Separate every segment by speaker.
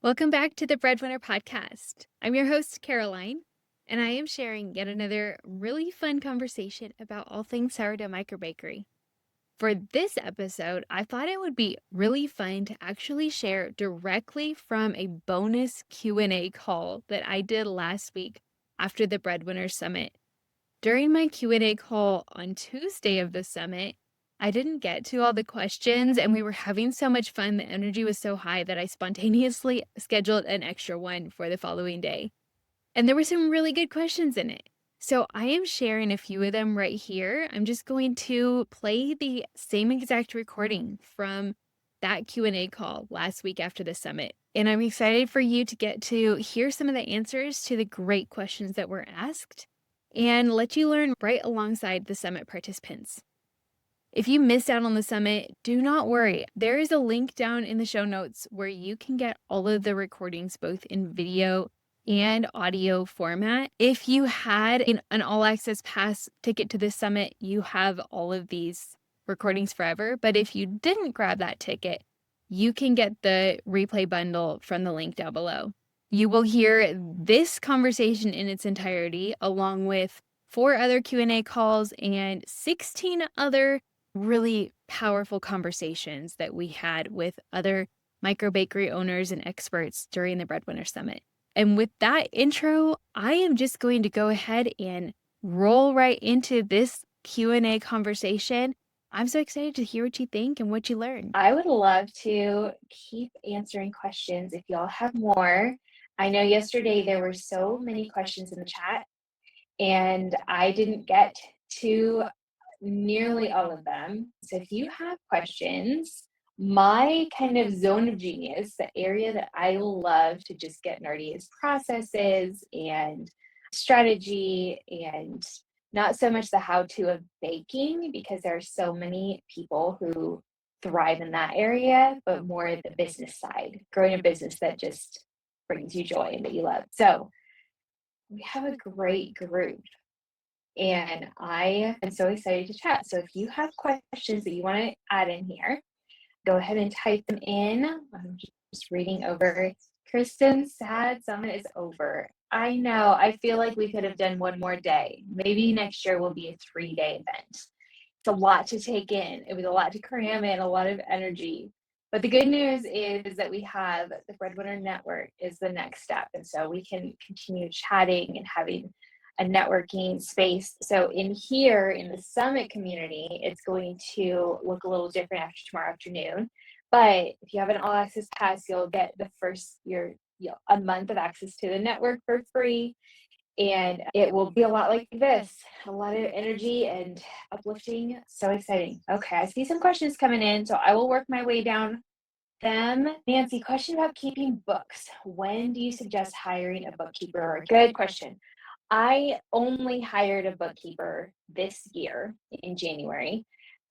Speaker 1: Welcome back to the Breadwinner Podcast. I'm your host, Caroline, and I am sharing yet another really fun conversation about all things sourdough microbakery. For this episode, I thought it would be really fun to actually share directly from a bonus Q&A call that I did last week after the Breadwinner Summit. During my Q&A call on Tuesday of the summit, I didn't get to all the questions and we were having so much fun. The energy was so high that I spontaneously scheduled an extra one for the following day. And there were some really good questions in it. So I am sharing a few of them right here. I'm just going to play the same exact recording from that Q&A call last week after the summit. And I'm excited for you to get to hear some of the answers to the great questions that were asked and let you learn right alongside the summit participants. If you missed out on the summit, do not worry. There is a link down in the show notes where you can get all of the recordings both in video and audio format. If you had an all access pass ticket to this summit, you have all of these recordings forever. But if you didn't grab that ticket, you can get the replay bundle from the link down below. You will hear this conversation in its entirety, along with 4 other Q&A calls and 16 other really powerful conversations that we had with other microbakery owners and experts during the Breadwinner Summit. And with that intro, I am just going to go ahead and roll right into this Q&A conversation. I'm so excited to hear what you think and what you learned.
Speaker 2: I would love to keep answering questions if y'all have more. I know yesterday there were so many questions in the chat, and I didn't get to nearly all of them. So if you have questions, my kind of zone of genius, the area that I love to just get nerdy, is processes and strategy, and not so much the how-to of baking, because there are so many people who thrive in that area, but more the business side, growing a business that just brings you joy and that you love. So we have a great group, and I am so excited to chat. So if you have questions that you want to add in here, go ahead and type them in. I'm just reading over. Kristen, sad summit is over. I know. I feel like we could have done one more day. Maybe next year will be a 3-day event. It's a lot to take in. It was a lot to cram in, a lot of energy. But the good news is that we have the Breadwinner Network is the next step. And so we can continue chatting and having a networking space. So in here in the summit community, it's going to look a little different after tomorrow afternoon. But if you have an all access pass, you'll get the first a month of access to the network for free. And it will be a lot like this, a lot of energy and uplifting. So exciting. Okay, I see some questions coming in, so I will work my way down them. Nancy, question about keeping books. When do you suggest hiring a bookkeeper? Good question. I only hired a bookkeeper this year in January,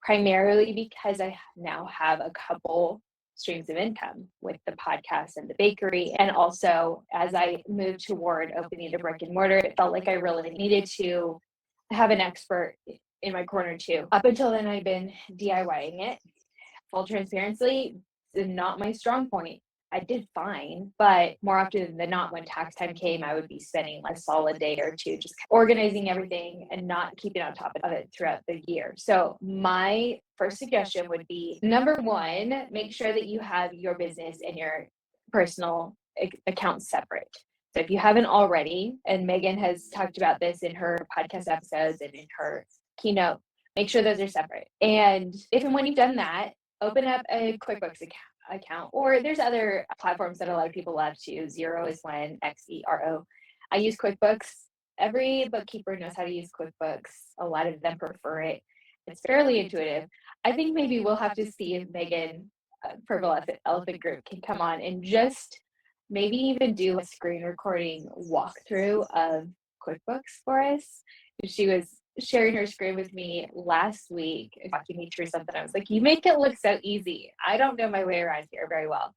Speaker 2: primarily because I now have a couple streams of income with the podcast and the bakery. And also, as I moved toward opening a brick and mortar, it felt like I really needed to have an expert in my corner too. Up until then, I've been DIYing it. Full transparency, not my strong point. I did fine, but more often than not, when tax time came, I would be spending a solid day or two just organizing everything and not keeping on top of it throughout the year. So my first suggestion would be, number one, make sure that you have your business and your personal accounts separate. So if you haven't already, and Megan has talked about this in her podcast episodes and in her keynote, make sure those are separate. And if and when you've done that, open up a QuickBooks account, or there's other platforms that a lot of people love too. Xero is one, Xero. I use QuickBooks. Every bookkeeper knows how to use QuickBooks. A lot of them prefer it. It's fairly intuitive. I think maybe we'll have to see if Megan, Purple Elephant Group, can come on and just maybe even do a screen recording walkthrough of QuickBooks for us. She was sharing her screen with me last week, walking me through something. I was like, you make it look so easy. I don't know my way around here very well.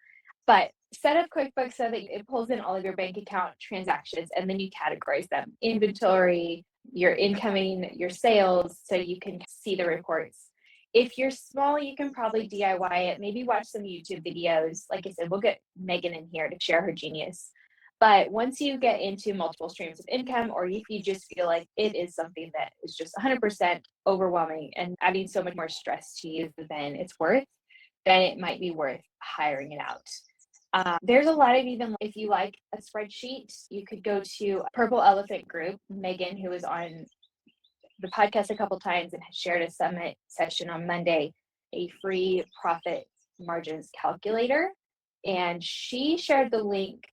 Speaker 2: But set up QuickBooks so that it pulls in all of your bank account transactions, and then you categorize them. Inventory, your incoming, your sales, so you can see the reports. If you're small, you can probably DIY it. Maybe watch some YouTube videos. Like I said, we'll get Megan in here to share her genius. But once you get into multiple streams of income, or if you just feel like it is something that is just 100% overwhelming and adding so much more stress to you than it's worth, then it might be worth hiring it out. There's a lot of, even if you like a spreadsheet, you could go to Purple Elephant Group. Megan, who is on the podcast a couple times and has shared a summit session on Monday, a free profit margins calculator. And she shared the link,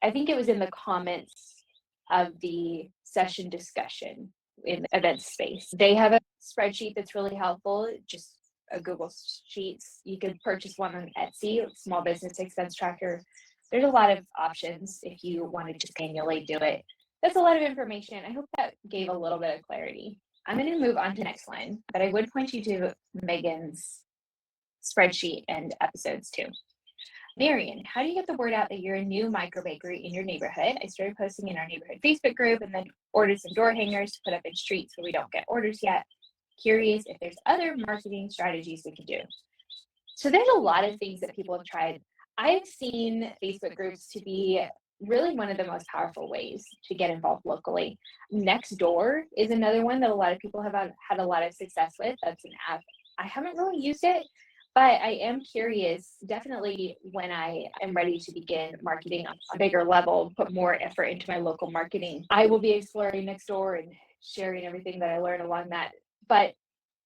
Speaker 2: I think it was in the comments of the session discussion in the event space. They have a spreadsheet that's really helpful, just a Google Sheets. You could purchase one on Etsy, small business expense tracker. There's a lot of options if you want to just manually do it. That's a lot of information. I hope that gave a little bit of clarity. I'm going to move on to the next one, but I would point you to Megan's spreadsheet and episodes too. Marion, how do you get the word out that you're a new microbakery in your neighborhood? I started posting in our neighborhood Facebook group and then ordered some door hangers to put up in streets where we don't get orders yet. Curious if there's other marketing strategies we could do. So there's a lot of things that people have tried. I've seen Facebook groups to be really one of the most powerful ways to get involved locally. Nextdoor is another one that a lot of people have had a lot of success with. That's an app. I haven't really used it, but I am curious, definitely when I am ready to begin marketing on a bigger level, put more effort into my local marketing, I will be exploring Nextdoor and sharing everything that I learned along that. But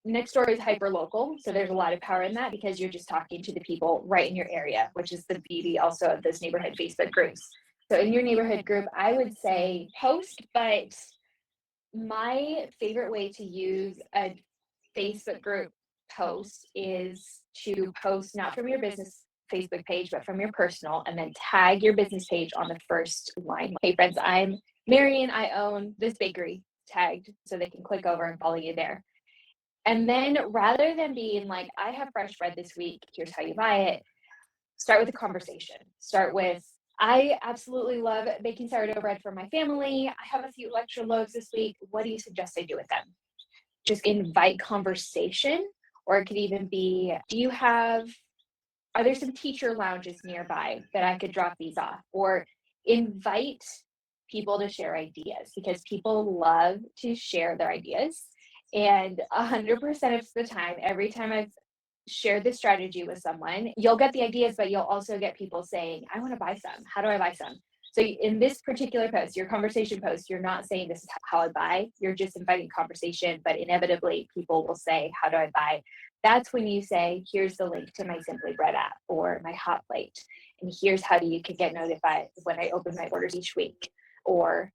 Speaker 2: Nextdoor is hyper local, so there's a lot of power in that because you're just talking to the people right in your area, which is the beauty also of those neighborhood Facebook groups. So in your neighborhood group, I would say post, but my favorite way to use a Facebook group post is to post not from your business Facebook page, but from your personal, and then tag your business page on the first line. Hey friends, I'm Marion, I own this bakery, tagged, so they can click over and follow you there. And then rather than being like, I have fresh bread this week, here's how you buy it, start with a conversation. Start with, I absolutely love baking sourdough bread for my family. I have a few extra loaves this week. What do you suggest I do with them? Just invite conversation. Or it could even be, are there some teacher lounges nearby that I could drop these off? Or invite people to share ideas, because people love to share their ideas. And 100% of the time, every time I've shared this strategy with someone, you'll get the ideas, but you'll also get people saying, I want to buy some. How do I buy some? So in this particular post, your conversation post, you're not saying this is how I buy, you're just inviting conversation, but inevitably people will say, how do I buy? That's when you say, here's the link to my Simply Bread app or my Hot Plate. And here's how you can get notified when I open my orders each week. Or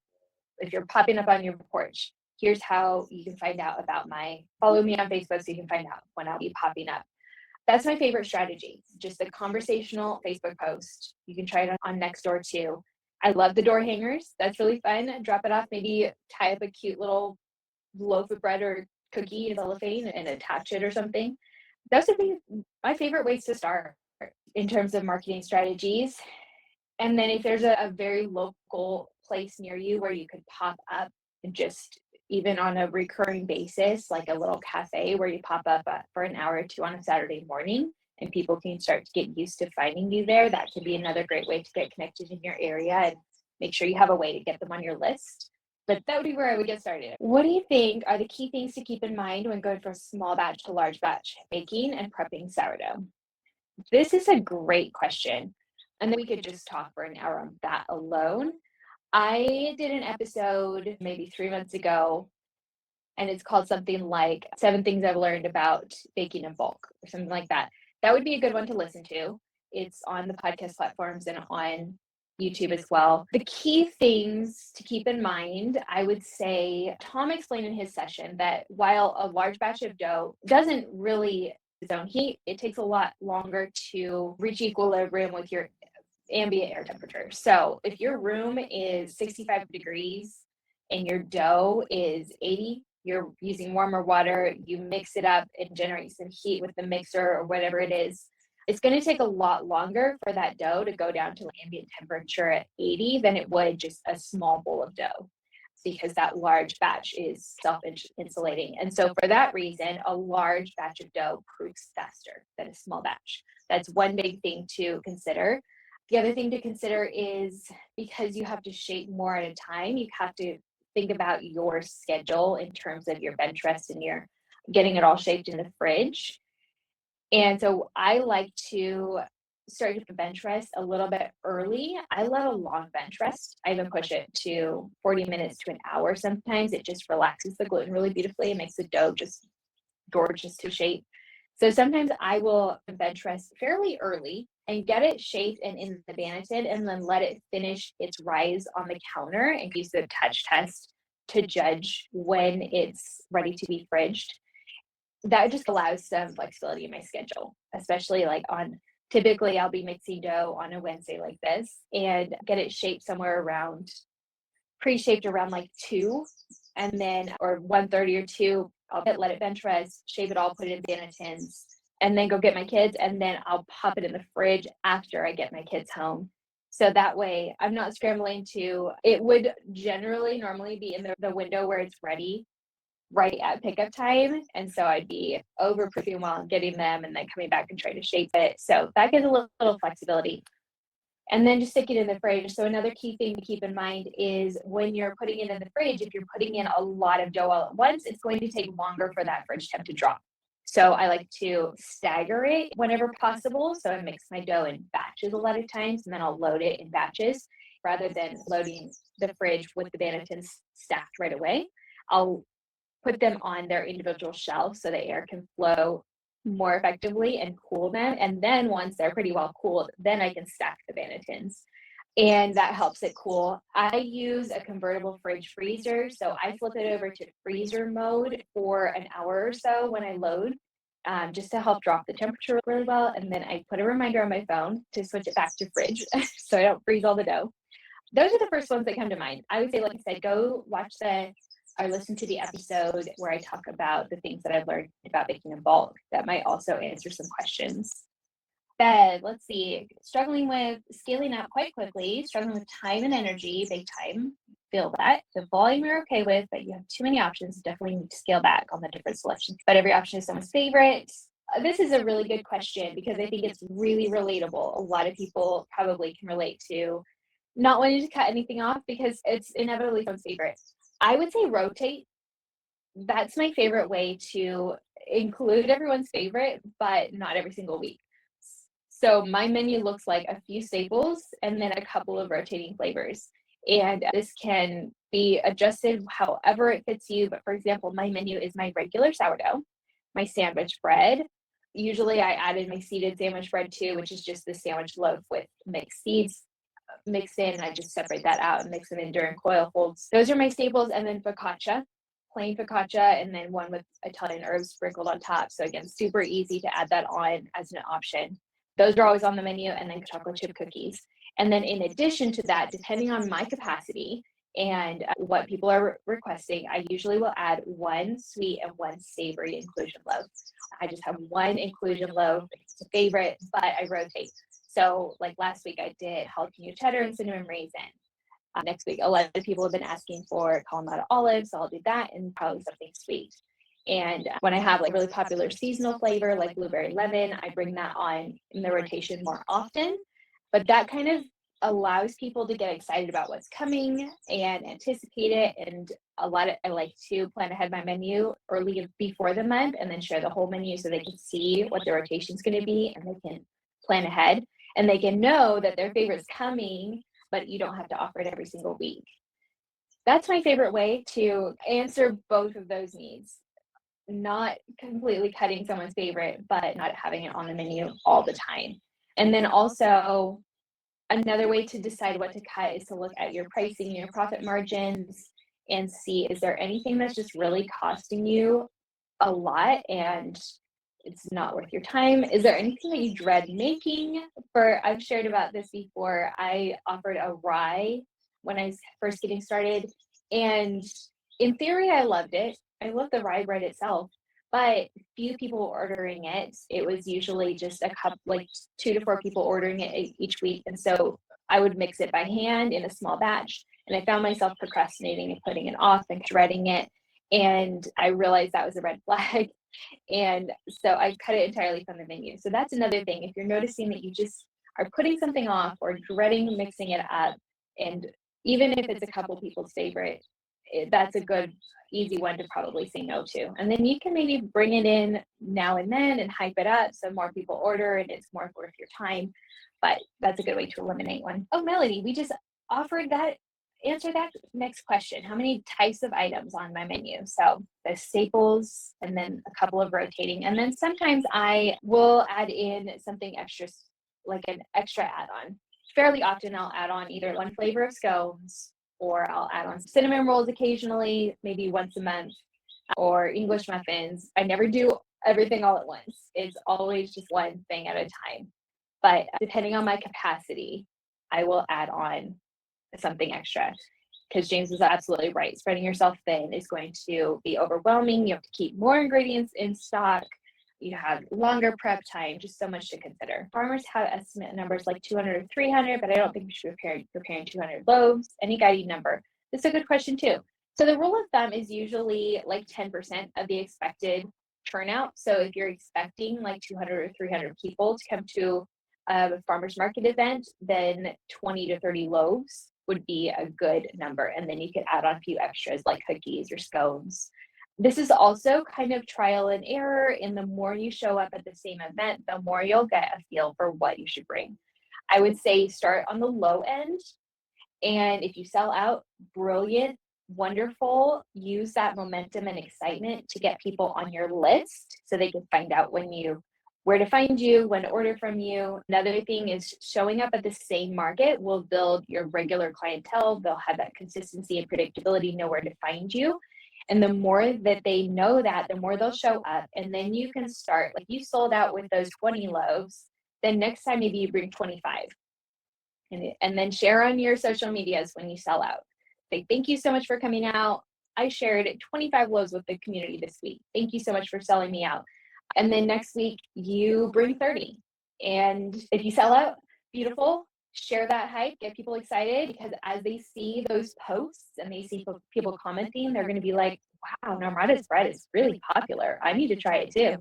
Speaker 2: if you're popping up on your porch, here's how you can find out about follow me on Facebook so you can find out when I'll be popping up. That's my favorite strategy, just a conversational Facebook post. You can try it on Nextdoor too. I love the door hangers. That's really fun. Drop it off, maybe tie up a cute little loaf of bread or cookie in cellophane and attach it or something. Those would be my favorite ways to start in terms of marketing strategies. And then if there's a very local place near you where you could pop up and just even on a recurring basis, like a little cafe where you pop up for an hour or two on a Saturday morning and people can start to get used to finding you there, that could be another great way to get connected in your area and make sure you have a way to get them on your list. But that would be where I would get started. What do you think are the key things to keep in mind when going from small batch to large batch baking and prepping sourdough? This is a great question. And then we could just talk for an hour on that alone. I did an episode maybe 3 months ago, and it's called something like 7 Things I've Learned About Baking in Bulk or something like that. That would be a good one to listen to. It's on the podcast platforms and on YouTube as well. The key things to keep in mind, I would say, Tom explained in his session that while a large batch of dough doesn't really its own heat, it takes a lot longer to reach equilibrium with your ambient air temperature. So if your room is 65 degrees and your dough is 80, you're using warmer water, you mix it up and generate some heat with the mixer or whatever it is. It's going to take a lot longer for that dough to go down to ambient temperature at 80 than it would just a small bowl of dough. because that large batch is self-insulating. And so for that reason, a large batch of dough proofs faster than a small batch. That's one big thing to consider. The other thing to consider is because you have to shape more at a time, you have to think about your schedule in terms of your bench rest and your getting it all shaped in the fridge. And so I like to start with the bench rest a little bit early. I love a long bench rest. I even push it to 40 minutes to an hour sometimes. It just relaxes the gluten really beautifully and makes the dough just gorgeous to shape. So sometimes I will bench rest fairly early and get it shaped and in the Banneton and then let it finish its rise on the counter and use the touch test to judge when it's ready to be fridged. That just allows some flexibility in my schedule, especially like on typically I'll be mixing dough on a Wednesday like this and get it shaped somewhere around pre-shaped around like 2 and then or 1:30 or 2. I'll let it bench rest, shape it all, put it in Bannetons, and then go get my kids, and then I'll pop it in the fridge after I get my kids home. So that way I'm not scrambling to it would generally normally be in the window where it's ready right at pickup time. And so I'd be overproofing while I'm getting them and then coming back and trying to shape it. So that gives a little flexibility. And then just stick it in the fridge. So another key thing to keep in mind is when you're putting it in the fridge, if you're putting in a lot of dough all at once, it's going to take longer for that fridge temp to drop. So I like to stagger it whenever possible. So I mix my dough in batches a lot of times, and then I'll load it in batches rather than loading the fridge with the Bannetons stacked right away. I'll put them on their individual shelves so the air can flow more effectively and cool them. And then once they're pretty well cooled, then I can stack the Bannetons. And that helps it cool. I use a convertible fridge freezer. So I flip it over to freezer mode for an hour or so when I load, just to help drop the temperature really well. And then I put a reminder on my phone to switch it back to fridge so I don't freeze all the dough. Those are the first ones that come to mind. I would say, like I said, go watch or listen to the episode where I talk about the things that I've learned about baking in bulk. That might also answer some questions. Bed, let's see, struggling with scaling up quite quickly, struggling with time and energy, big time. Feel that. The volume you're okay with, but you have too many options. Definitely need to scale back on the different selections. But every option is someone's favorite. This is a really good question because I think it's really relatable. A lot of people probably can relate to not wanting to cut anything off because it's inevitably someone's favorite. I would say rotate. That's my favorite way to include everyone's favorite, but not every single week. So my menu looks like a few staples and then a couple of rotating flavors. And this can be adjusted however it fits you. But for example, my menu is my regular sourdough, my sandwich bread. Usually I added my seeded sandwich bread too, which is just the sandwich loaf with mixed seeds mixed in, and I just separate that out and mix them in during coil folds. Those are my staples, and then focaccia, plain focaccia, and then one with Italian herbs sprinkled on top. So again, super easy to add that on as an option. Those are always on the menu, and then chocolate chip cookies. And then in addition to that, depending on my capacity and what people are requesting, I usually will add one sweet and one savory inclusion loaf. I just have one inclusion loaf. It's a favorite, but I rotate. So like last week I did jalapeno cheddar and cinnamon raisin. Next week, a lot of people have been asking for Kalamata olives, so I'll do that and probably something sweet. And when I have like really popular seasonal flavor like blueberry lemon, I bring that on in the rotation more often. But that kind of allows people to get excited about what's coming and anticipate it. And I like to plan ahead my menu early before the month and then share the whole menu so they can see what the rotation is going to be and they can plan ahead and they can know that their favorite's coming, but you don't have to offer it every single week. That's my favorite way to answer both of those needs. Not completely cutting someone's favorite, but not having it on the menu all the time. And then also another way to decide what to cut is to look at your pricing and your profit margins and see, is there anything that's just really costing you a lot and it's not worth your time? Is there anything that you dread making? I've shared about this before. I offered a rye when I was first getting started. And in theory, I loved it. I love the rye bread itself, but few people were ordering it. It was usually just a couple, like 2 to 4 people ordering it each week. And so I would mix it by hand in a small batch And I found myself procrastinating and putting it off and dreading it. And I realized that was a red flag. And so I cut it entirely from the menu. So that's another thing. If you're noticing that you just are putting something off or dreading mixing it up, and even if it's a couple people's favorite, that's a good, easy one to probably say no to. And then you can maybe bring it in now and then and hype it up so more people order and it's more worth your time. But that's a good way to eliminate one. Oh, Melody, we just offered that. Answer that next question. How many types of items on my menu? So the staples and then a couple of rotating. And then sometimes I will add in something extra, like an extra add-on. Fairly often I'll add on either one flavor of scones, or I'll add on cinnamon rolls occasionally, maybe once a month, or English muffins. I never do everything all at once. It's always just one thing at a time. But depending on my capacity, I will add on something extra, because James is absolutely right. Spreading yourself thin is going to be overwhelming. You have to keep more ingredients in stock. You have longer prep time, just so much to consider. Farmers have estimate numbers like 200 or 300, but I don't think we should be preparing 200 loaves. Any guiding number? That's a good question too. So the rule of thumb is usually like 10% of the expected turnout. So if you're expecting like 200 or 300 people to come to a farmer's market event, then 20 to 30 loaves would be a good number. And then you could add on a few extras like cookies or scones. This is also kind of trial and error. And the more you show up at the same event, the more you'll get a feel for what you should bring. I would say start on the low end. And if you sell out, brilliant, wonderful. Use that momentum and excitement to get people on your list so they can find out where to find you, when to order from you. Another thing is showing up at the same market will build your regular clientele. They'll have that consistency and predictability, know where to find you. And the more that they know that, the more they'll show up. And then you can start, like you sold out with those 20 loaves, then next time maybe you bring 25. And then share on your social medias when you sell out. Say, thank you so much for coming out. I shared 25 loaves with the community this week. Thank you so much for selling me out. And then next week, you bring 30. And if you sell out, beautiful. Share that hype, get people excited, because as they see those posts and they see people commenting, they're going to be like, wow, Namrata's bread is really popular. I need to try it too.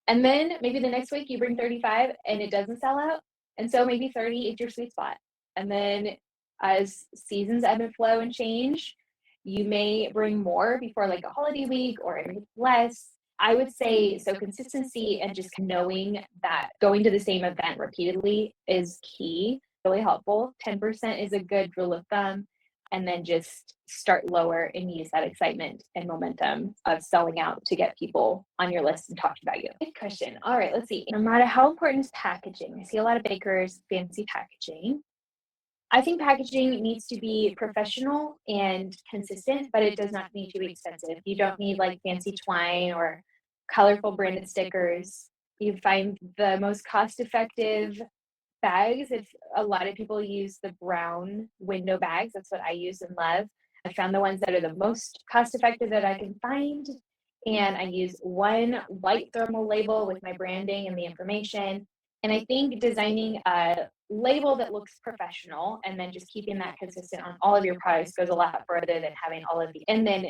Speaker 2: And then maybe the next week you bring 35 and it doesn't sell out. And so maybe 30 is your sweet spot. And then as seasons ebb and flow and change, you may bring more before like a holiday week or less. I would say so consistency and just knowing that going to the same event repeatedly is key, really helpful. 10% is a good rule of thumb. And then just start lower and use that excitement and momentum of selling out to get people on your list and talking about you. Good question. All right, let's see. No matter how important is packaging, I see a lot of bakers fancy packaging. I think packaging needs to be professional and consistent, but it does not need to be expensive. You don't need like fancy twine or colorful branded stickers. You find the most cost-effective bags. If a lot of people use the brown window bags, that's what I use and love. I found the ones that are the most cost-effective that I can find. And I use one white thermal label with my branding and the information. And I think designing a label that looks professional and then just keeping that consistent on all of your products goes a lot further than having all of the, and then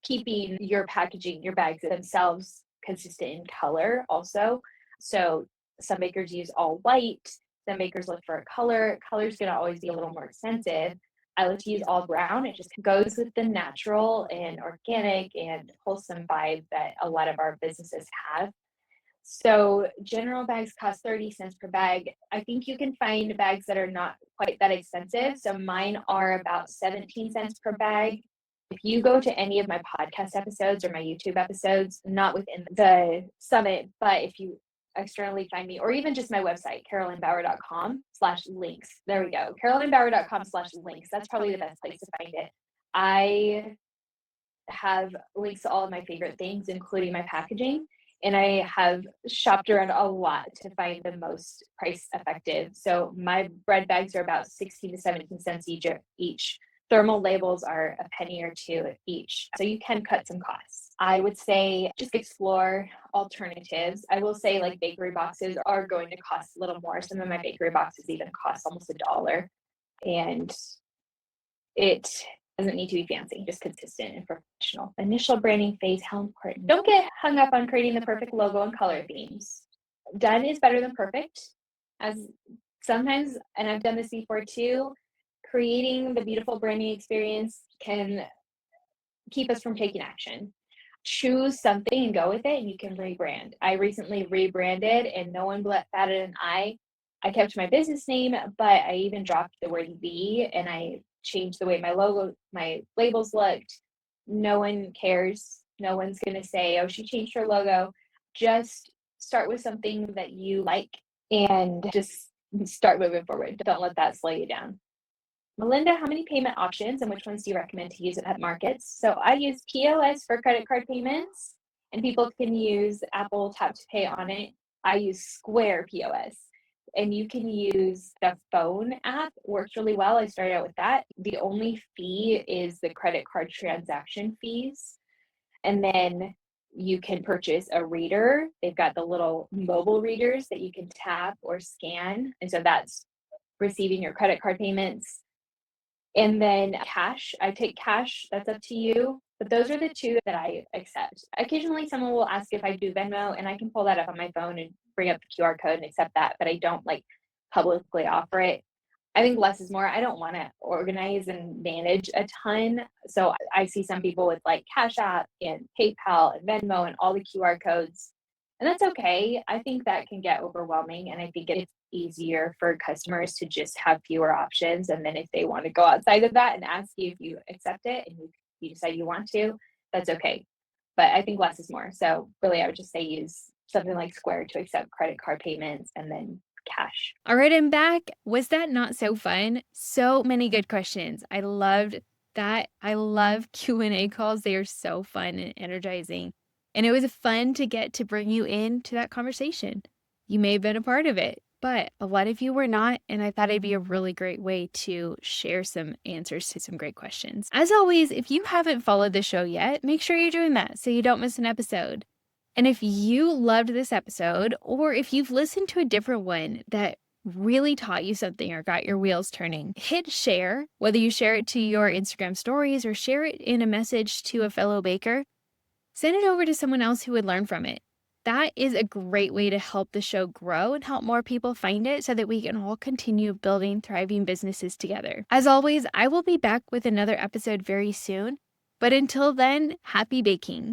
Speaker 2: keeping your packaging, your bags themselves consistent in color also. So some bakers use all white, some bakers look for a color. Color's gonna always be a little more expensive. I like to use all brown. It just goes with the natural and organic and wholesome vibe that a lot of our businesses have. So general bags cost 30 cents per bag. I think you can find bags that are not quite that expensive. So mine are about 17 cents per bag. If you go to any of my podcast episodes or my YouTube episodes, not within the summit, but if you externally find me, or even just my website, carolinebauer.com/links. There we go. carolinebauer.com/links. That's probably the best place to find it. I have links to all of my favorite things, including my packaging. And I have shopped around a lot to find the most price effective. So my bread bags are about 16 to 17 cents each. Thermal labels are a penny or two each. So you can cut some costs. I would say just explore alternatives. I will say like bakery boxes are going to cost a little more. Some of my bakery boxes even cost almost $1. And It doesn't need to be fancy, just consistent and professional. Initial branding phase, how important. Don't get hung up on creating the perfect logo and color themes. Done is better than perfect. As sometimes, and I've done this before too, creating the beautiful branding experience can keep us from taking action. Choose something and go with it, and you can rebrand. I recently rebranded, and no one batted an eye. I kept my business name, but I even dropped the word "the" and I changed the way my labels looked. No one cares. No one's going to say, oh, she changed her logo. Just start with something that you like and just start moving forward. Don't let that slow you down. Melinda, how many payment options and which ones do you recommend to use at markets? So I use POS for credit card payments, and people can use Apple Tap to Pay on it. I use Square POS, and you can use the phone app. Works really well. I started out with that. The only fee is the credit card transaction fees, and then you can purchase a reader. They've got the little mobile readers that you can tap or scan, and so that's receiving your credit card payments. And then cash, I take cash, that's up to you. But those are the two that I accept. Occasionally, someone will ask if I do Venmo, and I can pull that up on my phone and bring up the QR code and accept that, but I don't like publicly offer it. I think less is more. I don't want to organize and manage a ton. So I see some people with like Cash App and PayPal and Venmo and all the QR codes. And that's okay. I think that can get overwhelming. And I think it's easier for customers to just have fewer options. And then if they want to go outside of that and ask you if you accept it and you decide you want to, that's okay. But I think less is more. So really, I would just say use something like Square to accept credit card payments and then cash.
Speaker 1: All right, I'm back. Was that not so fun? So many good questions. I loved that. I love Q&A calls. They are so fun and energizing. And it was fun to get to bring you into that conversation. You may have been a part of it, but a lot of you were not, and I thought it'd be a really great way to share some answers to some great questions. As always, if you haven't followed the show yet, make sure you're doing that so you don't miss an episode. And if you loved this episode, or if you've listened to a different one that really taught you something or got your wheels turning, hit share, whether you share it to your Instagram stories or share it in a message to a fellow baker. Send it over to someone else who would learn from it. That is a great way to help the show grow and help more people find it so that we can all continue building thriving businesses together. As always, I will be back with another episode very soon. But until then, happy baking.